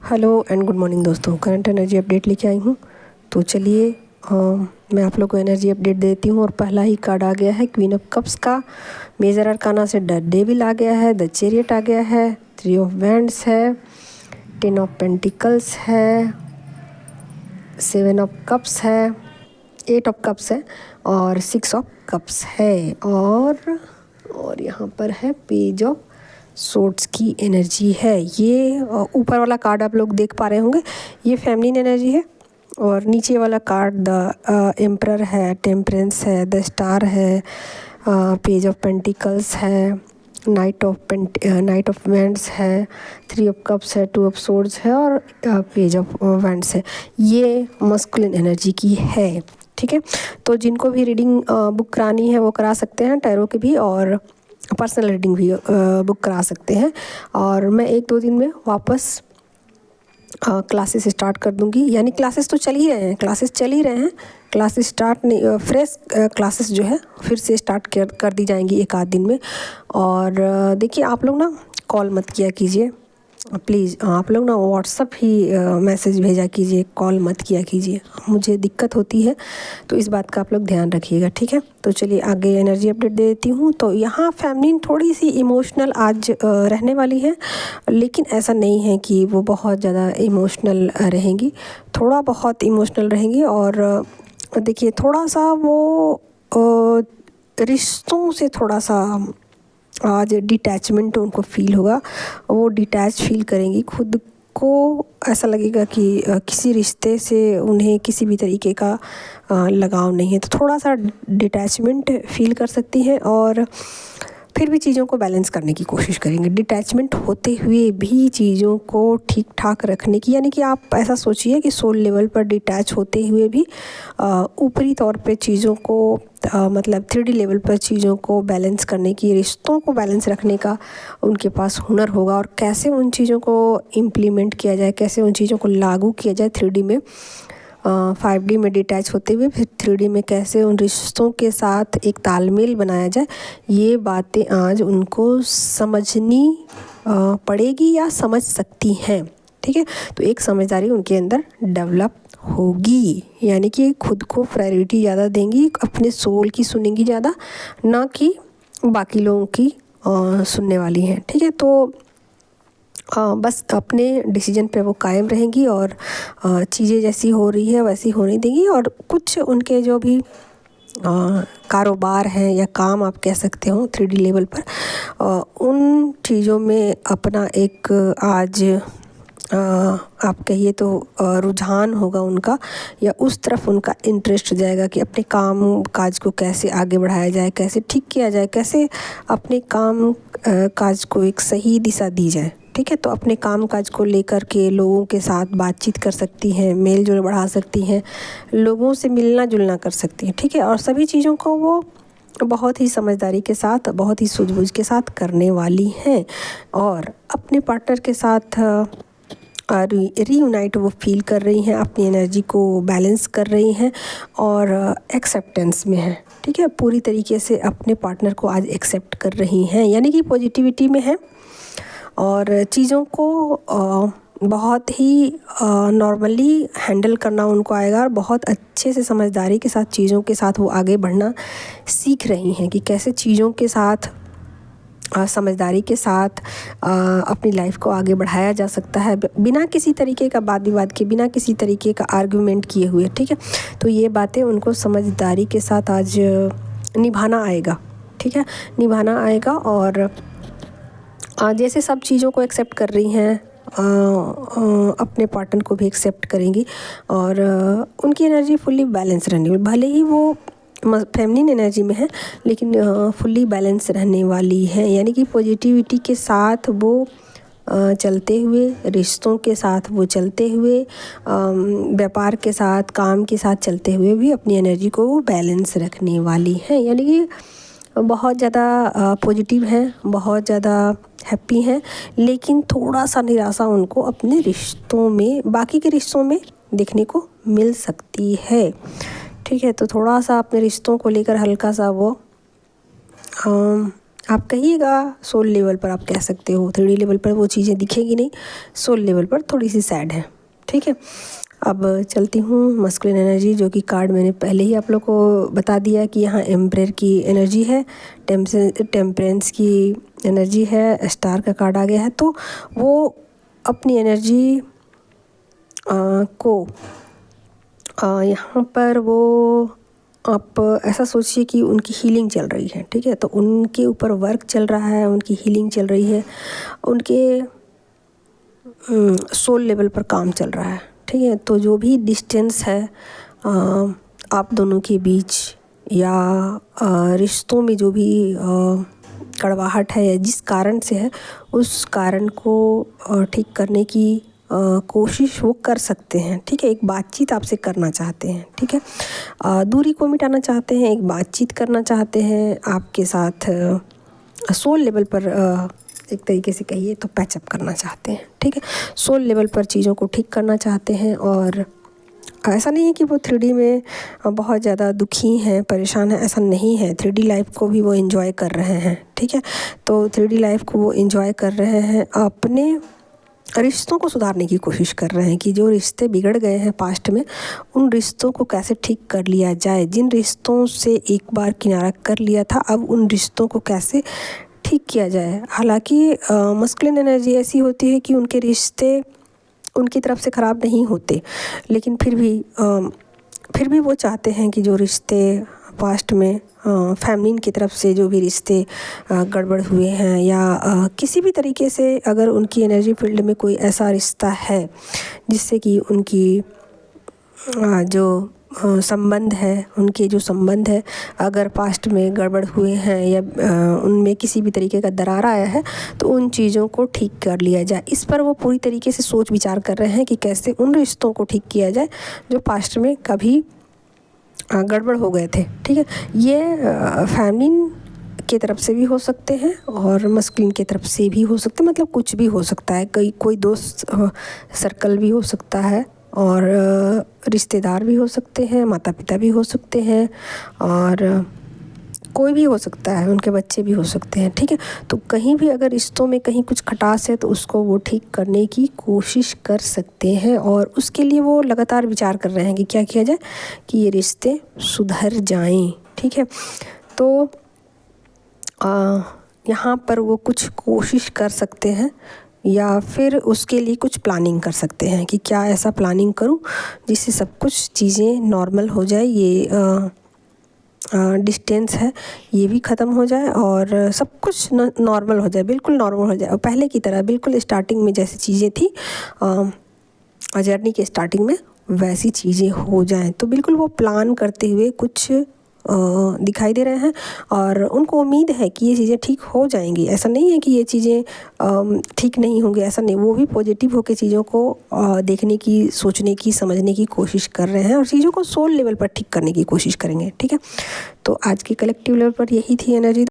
Hello and good morning दोस्तों, current energy update लेके आई हूँ। तो चलिए मैं आप लोग को एनर्जी अपडेट देती हूँ। और पहला ही कार्ड आ गया है क्वीन ऑफ कप्स का। मेजर अरकाना से द डेविल आ गया है, द चैरियट आ गया है, 3 ऑफ वैंड्स है, 10 ऑफ पेंटिकल्स है, 7 ऑफ कप्स है, 8 ऑफ कप्स है और 6 ऑफ कप्स है। और यहाँ पर है पेज ऑफ सोर्ड्स की एनर्जी है। ये ऊपर वाला कार्ड आप लोग देख पा रहे होंगे, ये फेमिनिन एनर्जी है। और नीचे वाला कार्ड द एम्परर है, टेम्परेंस है, द स्टार है, पेज ऑफ पेंटिकल्स है, नाइट ऑफ वैंड्स है, 3 ऑफ कप्स है, 2 ऑफ सोर्ड्स है और पेज ऑफ वैंड्स है। ये मस्कुलिन एनर्जी की है। ठीक है, तो जिनको भी रीडिंग बुक करानी है वो करा सकते हैं, टैरो की भी, और पर्सनल रीडिंग भी बुक करा सकते हैं। और मैं 1-2 दिन में वापस क्लासेस स्टार्ट कर दूंगी। यानी क्लासेस तो चल ही रहे हैं, क्लासेस स्टार्ट नहीं, फ्रेश क्लासेस जो है फिर से स्टार्ट कर दी जाएंगी 1-8 दिन में। और देखिए, आप लोग ना कॉल मत किया कीजिए प्लीज़, आप लोग ना व्हाट्सअप ही मैसेज भेजा कीजिए, कॉल मत किया कीजिए, मुझे दिक्कत होती है। तो इस बात का आप लोग ध्यान रखिएगा, ठीक है। तो चलिए आगे एनर्जी अपडेट दे देती हूँ। तो यहाँ फेमिनिन थोड़ी सी इमोशनल आज रहने वाली है, लेकिन ऐसा नहीं है कि वो बहुत ज़्यादा इमोशनल रहेंगी, थोड़ा बहुत इमोशनल रहेंगी। और देखिए, थोड़ा सा वो रिश्तों से थोड़ा सा आज डिटैचमेंट उनको फील होगा, वो डिटैच फील करेंगी। खुद को ऐसा लगेगा कि किसी रिश्ते से उन्हें किसी भी तरीके का लगाव नहीं है, तो थोड़ा सा डिटैचमेंट फील कर सकती हैं। और फिर भी चीज़ों को बैलेंस करने की कोशिश करेंगे, डिटैचमेंट होते हुए भी चीज़ों को ठीक ठाक रखने की। यानी कि आप ऐसा सोचिए कि सोल लेवल पर डिटैच होते हुए भी ऊपरी तौर पे चीज़ों को मतलब 3D लेवल पर चीज़ों को बैलेंस करने की, रिश्तों को बैलेंस रखने का उनके पास हुनर होगा। और कैसे उन चीज़ों को इम्प्लीमेंट किया जाए, कैसे उन चीज़ों को लागू किया जाए 3D में, 5D में डिटैच होते हुए फिर 3D में कैसे उन रिश्तों के साथ एक तालमेल बनाया जाए, ये बातें आज उनको समझनी पड़ेगी या समझ सकती हैं। ठीक है, तो एक समझदारी उनके अंदर डेवलप होगी। यानी कि खुद को प्रायोरिटी ज़्यादा देंगी, अपने सोल की सुनेंगी ज़्यादा, ना कि बाकी लोगों की सुनने वाली हैं। ठीक है, तो बस अपने डिसीजन पे वो कायम रहेंगी और चीज़ें जैसी हो रही है वैसी होने देंगी। और कुछ उनके जो भी कारोबार हैं या काम आप कह सकते हो 3D लेवल पर, उन चीज़ों में अपना एक आज आप कहिए तो रुझान होगा उनका, या उस तरफ उनका इंटरेस्ट जाएगा कि अपने काम काज को कैसे आगे बढ़ाया जाए, कैसे ठीक किया जाए, कैसे अपने काम काज को एक सही दिशा दी जाए। ठीक है, तो अपने काम काज को लेकर के लोगों के साथ बातचीत कर सकती हैं, मेल जोल बढ़ा सकती हैं, लोगों से मिलना जुलना कर सकती हैं। ठीक है, और सभी चीज़ों को वो बहुत ही समझदारी के साथ, बहुत ही सूझबूझ के साथ करने वाली हैं। और अपने पार्टनर के साथ रीयूनाइट वो फील कर रही हैं, अपनी एनर्जी को बैलेंस कर रही हैं और एक्सेप्टेंस में हैं। ठीक है, पूरी तरीके से अपने पार्टनर को आज एक्सेप्ट कर रही हैं, यानी कि पॉजिटिविटी में है। और चीज़ों को बहुत ही नॉर्मली हैंडल करना उनको आएगा, और बहुत अच्छे से समझदारी के साथ चीज़ों के साथ वो आगे बढ़ना सीख रही हैं कि कैसे चीज़ों के साथ समझदारी के साथ अपनी लाइफ को आगे बढ़ाया जा सकता है, बिना किसी तरीके का वाद विवाद के, बिना किसी तरीके का आर्गुमेंट किए हुए। ठीक है, तो ये बातें उनको समझदारी के साथ आज निभाना आएगा। ठीक है, निभाना आएगा। और जैसे सब चीज़ों को एक्सेप्ट कर रही हैं, अपने पार्टनर को भी एक्सेप्ट करेंगी। और उनकी एनर्जी फुल्ली बैलेंस रहने वाली, भले ही वो फेमिनिन एनर्जी में है लेकिन फुल्ली बैलेंस रहने वाली है। यानी कि पॉजिटिविटी के साथ वो चलते हुए, रिश्तों के साथ वो चलते हुए, व्यापार के साथ, काम के साथ चलते हुए भी अपनी एनर्जी को वो बैलेंस रखने वाली है। यानी कि बहुत ज़्यादा पॉजिटिव हैं, बहुत ज़्यादा हैप्पी हैं, लेकिन थोड़ा सा निराशा उनको अपने रिश्तों में, बाकी के रिश्तों में देखने को मिल सकती है। ठीक है, तो थोड़ा सा अपने रिश्तों को लेकर हल्का सा वो आप कहिएगा सोल लेवल पर आप कह सकते हो, 3D लेवल पर वो चीज़ें दिखेगी नहीं, सोल लेवल पर थोड़ी सी सैड है। ठीक है, अब चलती हूँ मस्कुलिन एनर्जी, जो कि कार्ड मैंने पहले ही आप लोग को बता दिया कि यहाँ एम्परर की एनर्जी है, टेम्परेंस की एनर्जी है, स्टार का कार्ड आ गया है। तो वो अपनी एनर्जी को यहाँ पर वो आप ऐसा सोचिए कि उनकी हीलिंग चल रही है। ठीक है, तो उनके ऊपर वर्क चल रहा है, उनकी हीलिंग चल रही है, उनके सोल लेवल पर काम चल रहा है। ठीक है, तो जो भी डिस्टेंस है आप दोनों के बीच या रिश्तों में जो भी कड़वाहट है या जिस कारण से है, उस कारण को ठीक करने की कोशिश वो कर सकते हैं। ठीक है, एक बातचीत आपसे करना चाहते हैं। ठीक है, दूरी को मिटाना चाहते हैं, एक बातचीत करना चाहते हैं आपके साथ, सोल लेवल पर एक तरीके से कहिए तो पैचअप करना चाहते हैं। ठीक है, सोल लेवल पर चीज़ों को ठीक करना चाहते हैं। और ऐसा नहीं है कि वो 3D में बहुत ज़्यादा दुखी हैं, परेशान हैं, ऐसा नहीं है। 3D लाइफ को भी वो एंजॉय कर रहे हैं। ठीक है, तो 3D लाइफ को वो एंजॉय कर रहे हैं, अपने रिश्तों को सुधारने की कोशिश कर रहे हैं कि जो रिश्ते बिगड़ गए हैं पास्ट में, उन रिश्तों को कैसे ठीक कर लिया जाए। जिन रिश्तों से एक बार किनारा कर लिया था, अब उन रिश्तों को कैसे ठीक किया जाए। हालांकि मस्कुलिन एनर्जी ऐसी होती है कि उनके रिश्ते उनकी तरफ से ख़राब नहीं होते, लेकिन फिर भी वो चाहते हैं कि जो रिश्ते पास्ट में फैमिली की तरफ से जो भी रिश्ते गड़बड़ हुए हैं या किसी भी तरीके से अगर उनकी एनर्जी फील्ड में कोई ऐसा रिश्ता है जिससे कि उनकी जो संबंध है, उनके जो संबंध है अगर पास्ट में गड़बड़ हुए हैं या उनमें किसी भी तरीके का दरार आया है, तो उन चीज़ों को ठीक कर लिया जाए। इस पर वो पूरी तरीके से सोच विचार कर रहे हैं कि कैसे उन रिश्तों को ठीक किया जाए जो पास्ट में कभी गड़बड़ हो गए थे। ठीक है, ये फैमिली की तरफ से भी हो सकते हैं और मस्कुलिन की तरफ से भी हो सकते हैं, मतलब कुछ भी हो सकता है। कोई दोस्त सर्कल भी हो सकता है और रिश्तेदार भी हो सकते हैं, माता पिता भी हो सकते हैं और कोई भी हो सकता है, उनके बच्चे भी हो सकते हैं। ठीक है, तो कहीं भी अगर रिश्तों में कहीं कुछ खटास है तो उसको वो ठीक करने की कोशिश कर सकते हैं और उसके लिए वो लगातार विचार कर रहे हैं कि क्या किया जाए कि ये रिश्ते सुधर जाएं। ठीक है, तो यहाँ पर वो कुछ कोशिश कर सकते हैं या फिर उसके लिए कुछ प्लानिंग कर सकते हैं कि क्या ऐसा प्लानिंग करूं जिससे सब कुछ चीज़ें नॉर्मल हो जाए, ये डिस्टेंस है ये भी ख़त्म हो जाए और सब कुछ नॉर्मल हो जाए, बिल्कुल नॉर्मल हो जाए और पहले की तरह बिल्कुल स्टार्टिंग में जैसी चीज़ें थी जर्नी के स्टार्टिंग में वैसी चीज़ें हो जाएं। तो बिल्कुल वो प्लान करते हुए कुछ दिखाई दे रहे हैं और उनको उम्मीद है कि ये चीज़ें ठीक हो जाएंगी। ऐसा नहीं है कि ये चीज़ें ठीक नहीं होंगी, ऐसा नहीं। वो भी पॉजिटिव होकर चीज़ों को देखने की, सोचने की, समझने की कोशिश कर रहे हैं और चीज़ों को सोल लेवल पर ठीक करने की कोशिश करेंगे। ठीक है, तो आज के कलेक्टिव लेवल पर यही थी एनर्जी।